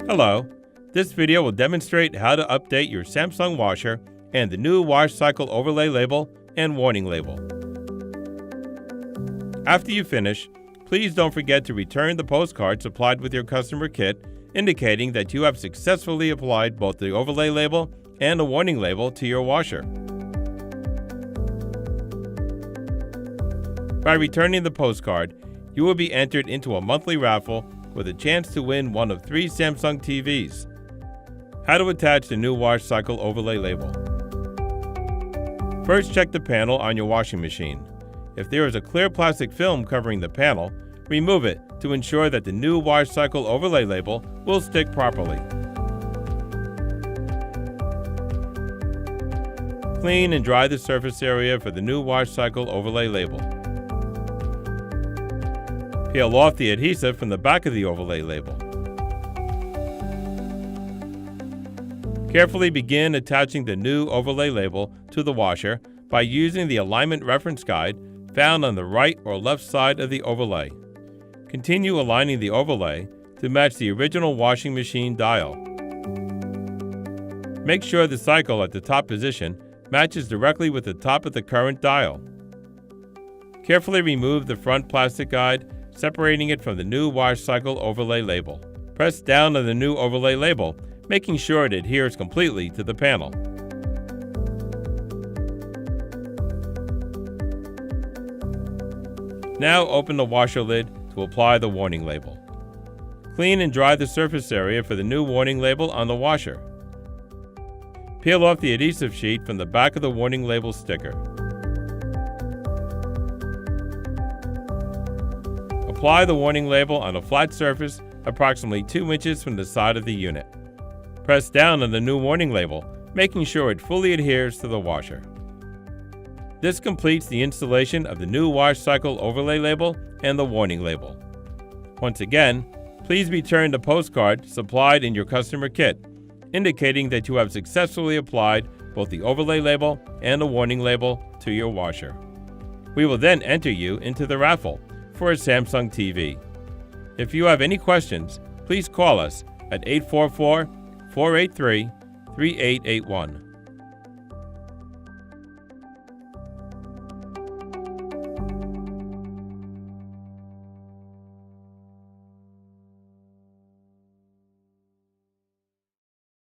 Hello, this video will demonstrate how to update your Samsung washer and the new wash cycle overlay label and warning label. After you finish, please don't forget to return the postcard supplied with your customer kit indicating that you have successfully applied both the overlay label and the warning label to your washer. By returning the postcard, you will be entered into a monthly raffle with a chance to win one of 3 Samsung TVs. How to attach the new wash cycle overlay label. First, check the panel on your washing machine. If there is a clear plastic film covering the panel, remove it to ensure that the new wash cycle overlay label will stick properly. Clean and dry the surface area for the new wash cycle overlay label. Peel off the adhesive from the back of the overlay label. Carefully begin attaching the new overlay label to the washer by using the alignment reference guide found on the right or left side of the overlay. Continue aligning the overlay to match the original washing machine dial. Make sure the cycle at the top position matches directly with the top of the current dial. Carefully remove the front plastic guide, separating it from the new wash cycle overlay label. Press down on the new overlay label, making sure it adheres completely to the panel. Now open the washer lid to apply the warning label. Clean and dry the surface area for the new warning label on the washer. Peel off the adhesive sheet from the back of the warning label sticker. Apply the warning label on a flat surface approximately 2 inches from the side of the unit. Press down on the new warning label, making sure it fully adheres to the washer. This completes the installation of the new wash cycle overlay label and the warning label. Once again, please return the postcard supplied in your customer kit, indicating that you have successfully applied both the overlay label and the warning label to your washer. We will then enter you into the raffle for a Samsung TV. If you have any questions, please call us at 844-483-3881.